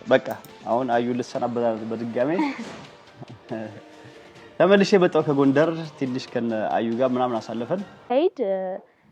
በቃ አሁን አዩ ልሰናበታት በድጋሜ ተመልሼ በጣው ከጎንደር ትንሽ ከነ አዩ ጋር ምናምን አሳልፈን ሳይድ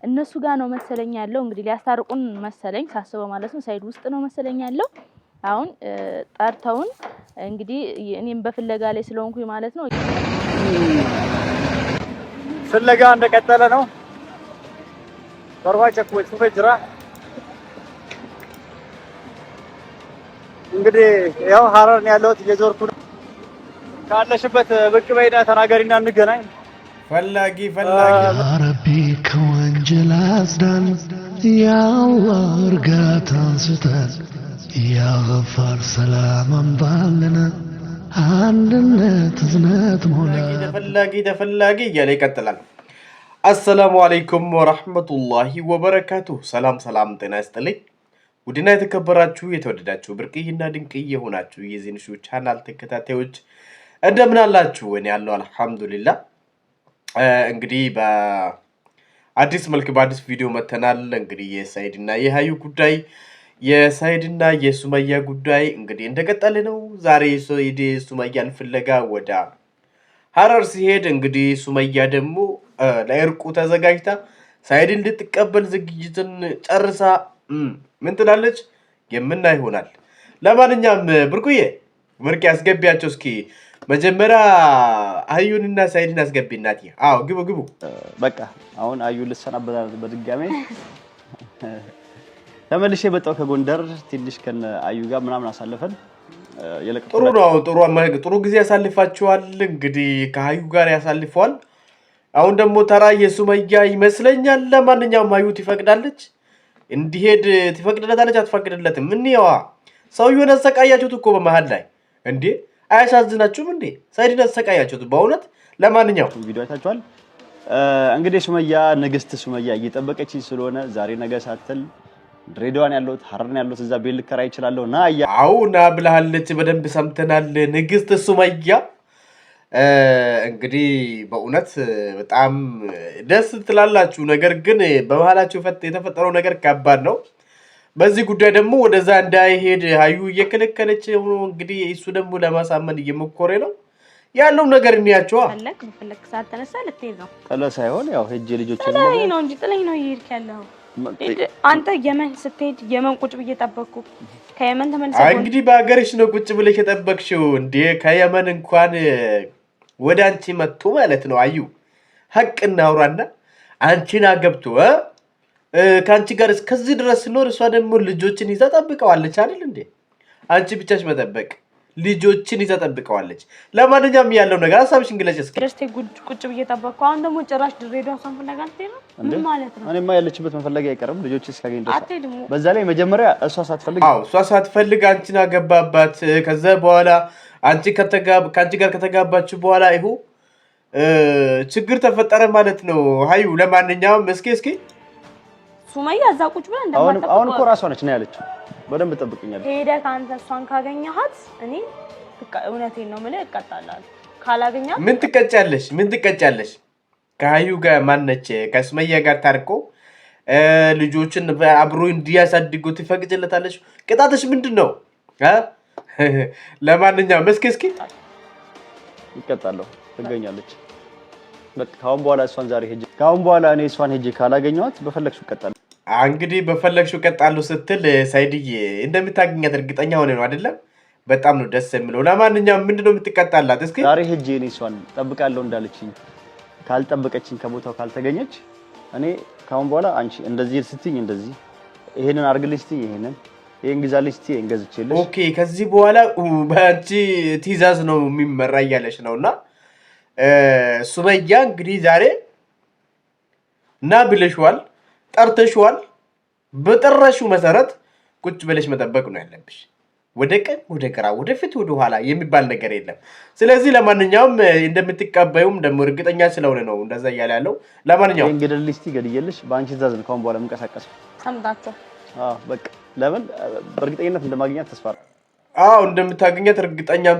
እነሱ ጋር ነው መሰለኝ ያለው እንግዲህ ሊያስታርቁን መሰለኝ ሳስበው ማለት ነው ሳይድ ውስጥ ነው መሰለኝ ያለው አሁን ጠርተውን እንግዲህ እኔም በፍለጋ ላይ ስለሆንኩኝ ማለት ነው ፍለጋ እንደቀጠለ ነው ተርዋጨኩ ወጥፈጅራ እንግዲህ ያው ሐረርን ያለውት እየዞርኩ ካለሽበት ብቅ በይና ተናገሪና እንገናኝ ፈላጊ ረቢ ከወንጀል አጽዳን ያአላህ እርጋታን ስጠን ያገፋር ሰላም አምጣልን አንድነት እዝነት ሞላ ተፈላጊ እያለ ይቀጥላል። አሰላሙ አለይኩም ወራህመቱላሂ ወበረካቱሁ። ሰላም ጤና ይስጥልኝ። ውድና የተከበራችሁ የተወደዳችሁ ብርቅዬና ድንቅዬ የሆናችሁ የዚህንሹ ቻናል ተከታታዮች እንደምን አላችሁ? እኔ ያለው አልሐምዱሊላህ። እንግዲህ በአዲስ መልክ በአዲስ ቪዲዮ መተናል። እንግዲህ የሳይድና የሀዩ ጉዳይ የሳይድና የሱመያ ጉዳይ እንግዲህ እንደቀጠለ ነው። ዛሬ ሱመያን ፍለጋ ወደ ሐረር ሲሄድ እንግዲህ ሱመያ ደግሞ ለእርቁ ተዘጋጅታ ሳይድን ልትቀበል ዝግጅትን ጨርሳ ምን ትላለች የምናይ ይሆናል። ለማንኛውም ብርቁዬ አስገቢያቸው እስኪ መጀመሪያ አዩንና ሳይድን አስገቢናት። አዎ ግቡ። በቃ አሁን አዩ ልሰናበታት በድጋሜ ተመልሼ በጣው ከጎንደር ትንሽ ከነ አዩ ጋር ምናምን አሳልፈን ጥሩ ጊዜ ያሳልፋችኋል። እንግዲህ ከአዩ ጋር ያሳልፈዋል። አሁን ደግሞ ተራ የሱመያ ይመስለኛል። ለማንኛውም አዩ ትፈቅዳለች እንዲሄድ ትፈቅድለታለች አትፈቅድለትም? ምን ያዋ ሰውየውን አሰቃያችሁት እኮ በመሃል ላይ እንዴ! አያሳዝናችሁም እንዴ? ሳይድን አሰቃያችሁት በእውነት። ለማንኛውም ቪዲዮ አይታችኋል። እንግዲህ ሱመያ ንግስት ሱመያ እየጠበቀች ስለሆነ ዛሬ ነገ ሳትል ድሬዳዋን ያለውት ሐረርን ያለውት እዛ ቤት ልከራይ ይችላል ና ብለሃለች። በደንብ ሰምተናል ንግስት ሱመያ። እንግዲህ በእውነት በጣም ደስ ትላላችሁ። ነገር ግን በመሃላችሁ የተፈጠረው ነገር ከባድ ነው። በዚህ ጉዳይ ደግሞ ወደዛ እንዳይሄድ ሀዩ እየከለከለች ነው። እንግዲህ እሱ ደግሞ ለማሳመን እየሞከረ ነው ያለው ነገር እንያቸው። ፈለክ ሰዓት ተነሳ ልትሄድ ነው። ጥለ ሳይሆን ያው ሄጄ ልጆች ነው እንጂ ጥለኝ ነው ይሄድክ ያለው አንተ የመን ስትሄድ የመን ቁጭ ብዬ ጠበቅኩ። ከየመን ተመልሰህ እንግዲህ በአገርሽ ነው ቁጭ ብለሽ የጠበቅሽው እንዴ? ከየመን እንኳን ወደ አንቺ መጥቶ ማለት ነው። አዩ ሀቅ እናውራና አንቺን አገብቶ ከአንቺ ጋር እስከዚህ ድረስ ሲኖር እሷ ደግሞ ልጆችን ይዛ ጠብቀዋለች አይደል እንዴ? አንቺ ብቻሽ መጠበቅ ልጆችን ይዛ ጠብቀዋለች። ለማንኛውም ያለው ነገር ሐሳብሽን ግለጭ እስኪ። ደስቴ ቁጭ ብዬ ጠበቅኩ። አሁን ደግሞ ጭራሽ ድሬዳዋ ሰው ፈለጋ ነው። ምን ማለት ነው? እኔማ ያለችበት መፈለግ አይቀርም ልጆች እስካገኝ ድረስ። በዛ ላይ መጀመሪያ እሷ ሳትፈልግ አንቺን አገባባት። ከዛ በኋላ ከአንቺ ጋር ከተጋባችሁ በኋላ ይሁ ችግር ተፈጠረ ማለት ነው። ሀዩ ለማንኛውም እስኪ ሱመያ እዛ ቁጭ ብላ እንደማጠብቀው አሁን እኮ ራሷ ነች ነው ያለችው። በደንብ ጠብቀኛለች። ሄደህ ካንተ እሷን ካገኘሃት እኔ እውነቴን ነው የምልህ እቀጣላለሁ። ካላገኛት ምን ትቀጫለሽ? ከሀዩ ጋር ማነች ከሱመያ ጋር ታርቆ ልጆችን አብሮ እንዲያሳድጉ ትፈቅጅለታለሽ? ቅጣትሽ ምንድን ነው? ለማንኛውም እስኪ ይቀጣለሁ ትገኛለች። በቃ ካሁን በኋላ እኔ እሷን ሄጄ ካላገኘኋት በፈለግሽው እቀጣለሁ። እንግዲህ በፈለግሽው እቀጣለሁ ስትል ሳይድዬ እንደምታገኛት እርግጠኛ ሆነ ነው አይደለም? በጣም ነው ደስ የሚለው። ለማንኛውም ምንድነው የምትቀጣላት? እስኪ ዛሬ ሄጄ እኔ እሷን ጠብቃለሁ እንዳለችኝ ካልጠበቀችኝ ከቦታው ካልተገኘች እኔ ካሁን በኋላ አንቺ እንደዚህ ስትይኝ እንደዚህ ይሄንን አርግልኝ ስትይኝ ይሄን ግዛልኝ ስትይኝ ይሄን ገዝቼልሽ ኦኬ ከዚህ በኋላ በአንቺ ትዕዛዝ ነው የሚመራ እያለች ነውና ሱመያ እንግዲህ ዛሬ ና ብለሽዋል፣ ጠርተሽዋል። በጠራሽው መሰረት ቁጭ ብለሽ መጠበቅ ነው ያለብሽ። ወደ ቀኝ ወደ ግራ ወደ ፊት ወደ ኋላ የሚባል ነገር የለም። ስለዚህ ለማንኛውም እንደምትቀበዩም ደግሞ እርግጠኛ ስለሆነ ነው እንደዛ እያለ ያለው። ለማንኛውም እንግዲህ ገድየልሽ በአንቺ ትዕዛዝ ነው ካሁን በኋላ የምንቀሳቀሰው። ሰምታችሁ? በቃ ለምን በእርግጠኝነት እንደማግኘት ተስፋ እንደምታገኘት እርግጠኛም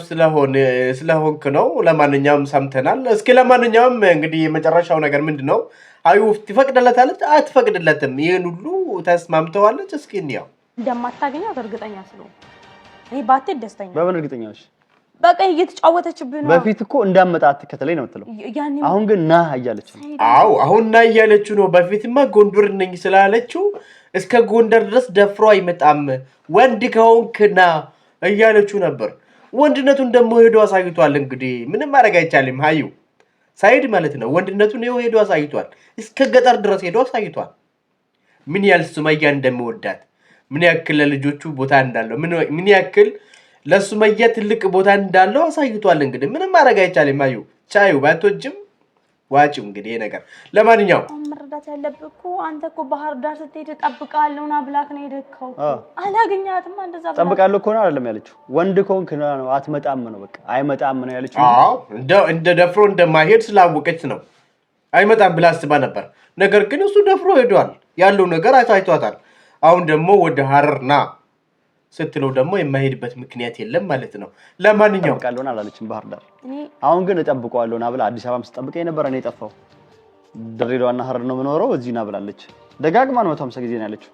ስለሆንክ ነው። ለማንኛውም ሰምተናል። እስኪ ለማንኛውም እንግዲህ የመጨረሻው ነገር ምንድነው? አዩ ትፈቅድለታለች አትፈቅድለትም? ይሄን ሁሉ ተስማምተዋለች? እስኪ እንያው። እንደማታገኛት እርግጠኛ ስለሆንኩ እኔ ባትሄድ ደስተኛ በምን እርግጠኛ ነሽ? በቃ እየተጫወተችብህ ነው። በፊት እኮ እንዳመጣት ከተለይ ነው የምትለው። አሁን ግን ና እያለች ነው። አዎ አሁን ና እያለችው ነው። በፊትማ ጎንደር ነኝ ስላለችው እስከ ጎንደር ድረስ ደፍሮ አይመጣም። ወንድ ከሆንክ ና እያለችው ነበር። ወንድነቱን ደግሞ ሄዶ አሳይቷል። እንግዲህ ምንም ማድረግ አይቻልም። ሀዩ ሳይድ ማለት ነው። ወንድነቱን ሄዶ አሳይቷል። እስከ ገጠር ድረስ ሄዶ አሳይቷል። ምን ያህል ሱመያ እንደሚወዳት፣ ምን ያክል ለልጆቹ ቦታ እንዳለው፣ ምን ያክል ለሱመያ ትልቅ ቦታ እንዳለው አሳይቷል። እንግዲህ ምንም ማድረግ አይቻልም። ሀዩ ቻዩ ባቶጅም ዋጭው እንግዲህ ይሄ ነገር ለማንኛውም መረዳት ያለብህ እኮ አንተ እኮ ባህር ዳር ስትሄድ እጠብቅሃለሁ ና ብላክ ነው የሄድከው። አላገኛትም እንደዛ ብላ እጠብቃለሁ እኮ ነው አይደለም ያለችው። ወንድ ከሆንክ ነው አትመጣም ነው በቃ አይመጣም ነው ያለችው። አዎ እንደ ደፍሮ እንደማይሄድ ስላወቀች ነው አይመጣም ብላ አስባ ነበር። ነገር ግን እሱ ደፍሮ ሄዷል። ያለው ነገር አይቷታል። አሁን ደግሞ ወደ ሐረር ና ስትለው ደግሞ የማይሄድበት ምክንያት የለም ማለት ነው። ለማንኛውም እጠብቃለሁ አላለችም ባህር ዳር። አሁን ግን እጠብቀዋለሁ ና ብላ አዲስ አበባም ስትጠብቀኝ ነበር። እኔ ጠፋው ድሬዳዋና ሐረር ነው የምኖረው እዚህ ና ብላለች። ደጋግማ ነው 150 ጊዜ ነው ያለችው።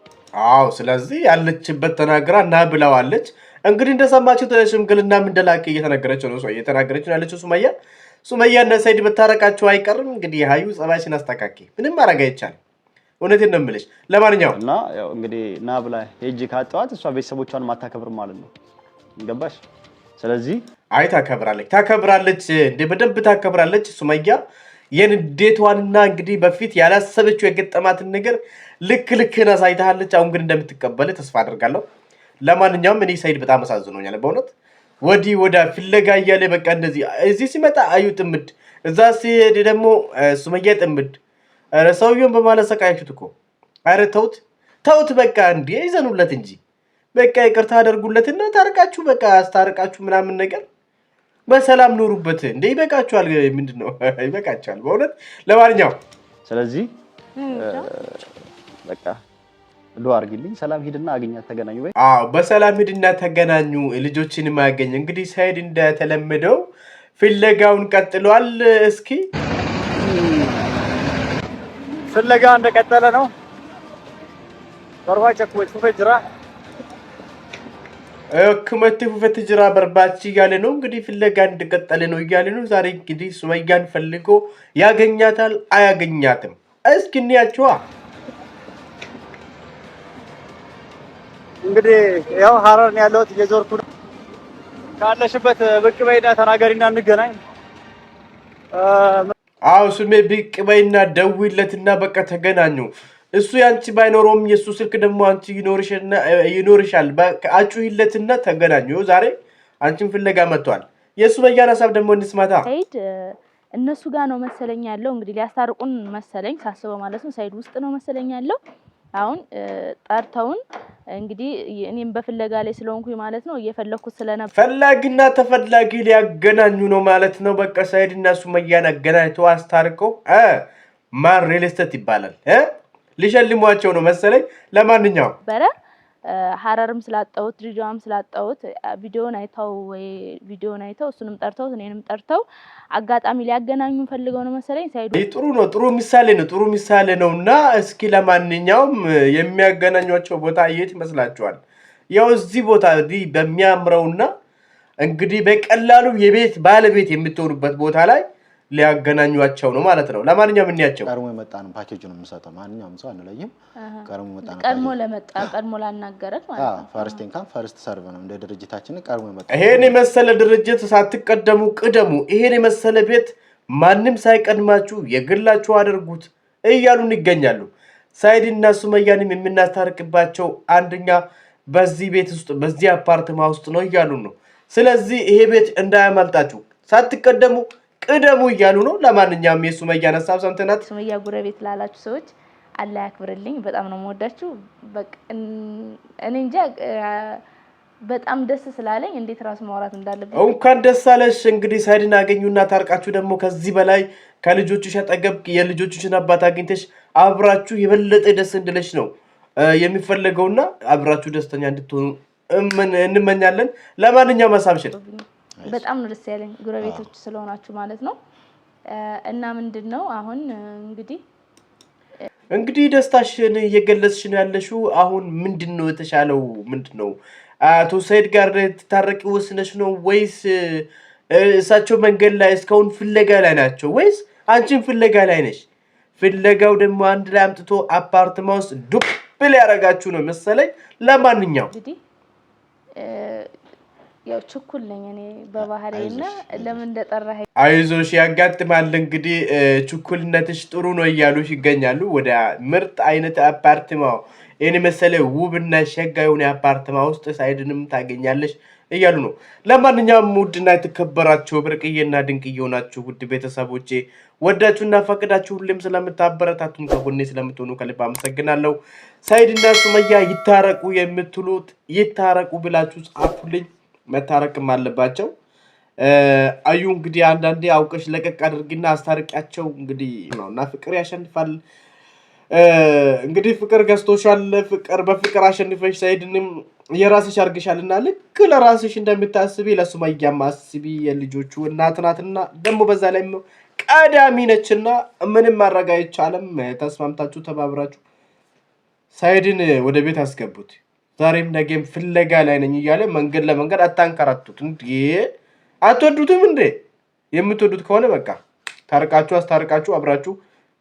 አዎ ስለዚህ ያለችበት ተናግራ ና ብላዋለች። እንግዲህ እንደሰማችሁት ሽምግልና እንደላከ እየተናገረች ነው እየተናገረች ነው ያለችው ሱመያ እና ሰይድ መታረቃቸው አይቀርም። እንግዲህ ሀዩ ጸባይሽን አስተካኪ። ምንም ማድረግ አይቻልም። እውነቴን ነው የምልሽ። ለማንኛውም እና ያው እንግዲህ ና ብላ ሄጂ ካጣዋት እሷ ቤተሰቦቿን ማታከብር ማለት ነው። ገባሽ? ስለዚህ አይ ታከብራለች እንደ በደንብ ታከብራለች። ሱመያ የንዴቷንና እንግዲህ በፊት ያላሰበችው የገጠማትን ነገር ልክህን አሳይታለች። አሁን ግን እንደምትቀበል ተስፋ አደርጋለሁ። ለማንኛውም እኔ ሰይድ በጣም አሳዝኖኛል በእውነት ወዲህ ወዳ ፍለጋ እያለ በቃ እንደዚህ እዚህ ሲመጣ አዩ ጥምድ፣ እዛ ሲሄድ ደግሞ ሱመያ ጥምድ። ኧረ ሰውየውን በማለት ሰቃያችሁት እኮ። ኧረ ተውት በቃ እንዴ ይዘኑለት እንጂ በቃ ይቅርታ አደርጉለትና ታርቃችሁ በቃ አስታርቃችሁ ምናምን ነገር በሰላም ኖሩበት። እንዴ ይበቃችኋል። ምንድነው ይበቃችኋል በእውነት። ለማንኛውም ስለዚህ በቃ ዱአ አድርጊልኝ። ሰላም ሂድና አግኛት ተገናኙ ወይ? አዎ በሰላም ሂድና ተገናኙ። ልጆችን ማገኝ እንግዲህ ሰይድ እንደተለመደው ፍለጋውን ቀጥሏል። እስኪ ፍለጋ እንደቀጠለ ነው። በርባቸኩ ፈጅራ ክመት ፈትጅራ በርባች እያለ ነው እንግዲህ ፍለጋ እንደቀጠለ ነው እያለ ነው። ዛሬ እንግዲህ ሱመያን ፈልጎ ያገኛታል አያገኛትም? እስኪ እንያቸዋ። እንግዲህ ያው ሐረር ነው ያለሁት እየዞርኩ ነው። ካለሽበት ብቅ በይና ተናገሪና እንገናኝ። አዎ ስሜ ብቅ በይና ደውይለትና በቃ ተገናኙ። እሱ ያንቺ ባይኖረውም የሱ ስልክ ደግሞ አንቺ ይኖርሻል። በቃ አጩይለትና ተገናኙ። ዛሬ አንቺን ፍለጋ መጥቷል። የሱመያን ሐሳብ ደግሞ እንስማታ። ሰይድ እነሱ ጋር ነው መሰለኝ ያለው። እንግዲህ ሊያስታርቁን መሰለኝ ሳስበው ማለት ነው። ሰይድ ውስጥ ነው መሰለኝ ያለው። አሁን ጠርተውን እንግዲህ እኔም በፍለጋ ላይ ስለሆንኩኝ ማለት ነው እየፈለኩት ስለነበር ፈላጊና ተፈላጊ ሊያገናኙ ነው ማለት ነው። በቃ ሰይድና ሱመያን አገናኝተው አስታርቀው ማን ሪል ስቴት ይባላል ሊሸልሟቸው ነው መሰለኝ። ለማንኛውም በረ ሐረርም ስላጣሁት ድሬዳዋም ስላጣሁት ቪዲዮን አይተው እሱንም ጠርተው እኔንም ጠርተው አጋጣሚ ሊያገናኙን ፈልገው ነው መሰለኝ። ሳይዱ ጥሩ ነው፣ ጥሩ ምሳሌ ነውና እስኪ ለማንኛውም የሚያገናኟቸው ቦታ የት ይመስላችኋል? ያው እዚህ ቦታ በሚያምረውና እንግዲህ በቀላሉ የቤት ባለቤት የምትሆኑበት ቦታ ላይ ሊያገናኟቸው ነው ማለት ነው። ለማንኛውም እንያቸው። ቀድሞ የመጣ ነው ፓኬጁን የምሰጠው ማንኛውም ሰው አንለይም። ቀድሞ ላናገረክ ማለት ነው። ፈርስት ኢንካም ፈርስት ሰርቭ ነው እንደ ድርጅታችን ቀድሞ የመጣ። ይሄን የመሰለ ድርጅት ሳትቀደሙ ቅደሙ፣ ይሄን የመሰለ ቤት ማንም ሳይቀድማችሁ የግላችሁ አድርጉት እያሉን ይገኛሉ። ሳይድና ሱመያንም የምናስታርቅባቸው አንደኛ በዚህ ቤት ውስጥ በዚህ አፓርትማ ውስጥ ነው እያሉን ነው። ስለዚህ ይሄ ቤት እንዳያመልጣችሁ ሳትቀደሙ ቅደሙ እያሉ ነው። ለማንኛውም የሱመያን ሐሳብ ሰምተናት። ሱመያ ጉረቤት ላላችሁ ሰዎች አላህ ያክብርልኝ። በጣም ነው የምወዳችሁ። በቃ እኔ እንጃ በጣም ደስ ስላለኝ እንዴት ራስ ማውራት እንዳለብኝ። እንኳን ደስ አለሽ። እንግዲህ ሳይድን አገኙና ታርቃችሁ ደግሞ ከዚህ በላይ ከልጆችሽ አጠገብ የልጆችሽን አባት አግኝተሽ አብራችሁ የበለጠ ደስ እንድለሽ ነው የሚፈለገውና አብራችሁ ደስተኛ እንድትሆኑ እንመኛለን። ለማንኛውም ሐሳብሽን በጣም ነው ደስ ያለኝ ጉረቤቶች ስለሆናችሁ ማለት ነው። እና ምንድነው አሁን እንግዲህ ደስታሽን እየገለጽሽ ነው ያለሽው። አሁን ምንድነው የተሻለው? ምንድነው አቶ ሰይድ ጋር ልትታረቂ ወስነሽ ነው ወይስ እሳቸው መንገድ ላይ እስካሁን ፍለጋ ላይ ናቸው ወይስ አንቺን ፍለጋ ላይ ነሽ? ፍለጋው ደግሞ አንድ ላይ አምጥቶ አፓርትማ ውስጥ ዱብል ያረጋችሁ ነው መሰለኝ። ለማንኛውም እንግዲህ ያው ችኩል ነኝ እኔ በባህሪና ለምን እንደጠራህ አይዞሽ ያጋጥማል። እንግዲህ ችኩልነትሽ ጥሩ ነው እያሉሽ ይገኛሉ። ወደ ምርጥ አይነት አፓርትማው እኔ መሰለ ውብና ሸጋ የሆነ አፓርትማ ውስጥ ሳይድንም ታገኛለሽ እያሉ ነው። ለማንኛውም ውድና የተከበራችሁ ብርቅዬና ድንቅ የሆናችሁ ውድ ቤተሰቦቼ ወዳችሁና ፈቅዳችሁ ሁሌም ስለምታበረታቱን ከጎኔ ስለምትሆኑ ከልብ አመሰግናለሁ። ሰይድና ሱመያ ይታረቁ የምትሉት ይታረቁ ብላችሁ ጻፉልኝ። መታረቅም አለባቸው። አዩ እንግዲህ አንዳንዴ አውቀሽ ለቀቅ አድርጊና አስታርቂያቸው እንግዲህ ነውና ፍቅር ያሸንፋል። እንግዲህ ፍቅር ገዝቶሻል። ፍቅር በፍቅር አሸንፈሽ ሰይድንም የራስሽ አርግሻልና ልክ ለራስሽ እንደምታስቢ ለሱመያም አስቢ። የልጆቹ እናት ናትና ደግሞ በዛ ላይ ቀዳሚ ነችና ምንም ማድረግ አይቻልም። ተስማምታችሁ ተባብራችሁ ሰይድን ወደ ቤት አስገቡት። ዛሬም ነገም ፍለጋ ላይ ነኝ እያለ መንገድ ለመንገድ አታንከራቱት። እንዴ አትወዱትም እንዴ? የምትወዱት ከሆነ በቃ ታርቃችሁ አስታርቃችሁ አብራችሁ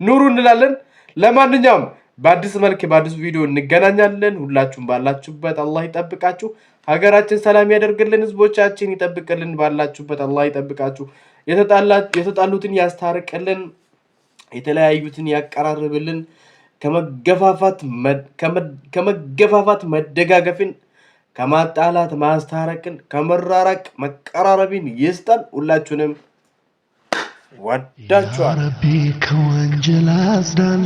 ኑሩ እንላለን። ለማንኛውም በአዲስ መልክ በአዲስ ቪዲዮ እንገናኛለን። ሁላችሁም ባላችሁበት አላህ ይጠብቃችሁ። ሀገራችን ሰላም ያደርግልን፣ ህዝቦቻችን ይጠብቅልን። ባላችሁበት አላህ ይጠብቃችሁ። የተጣሉትን ያስታርቅልን፣ የተለያዩትን ያቀራርብልን። ከመገፋፋት መደጋገፍን፣ ከማጣላት ማስታረቅን፣ ከመራራቅ መቀራረብን ይስጠን። ሁላችሁንም ወዳችኋል። ያ ረቢ ከወንጀል አጽዳን፣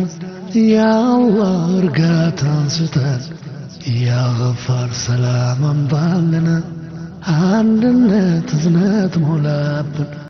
ያ አላህ እርጋታን ስጠን፣ ያ ገፋር ሰላም አምጣልን፣ አንድነት እዝነት ሞላብን።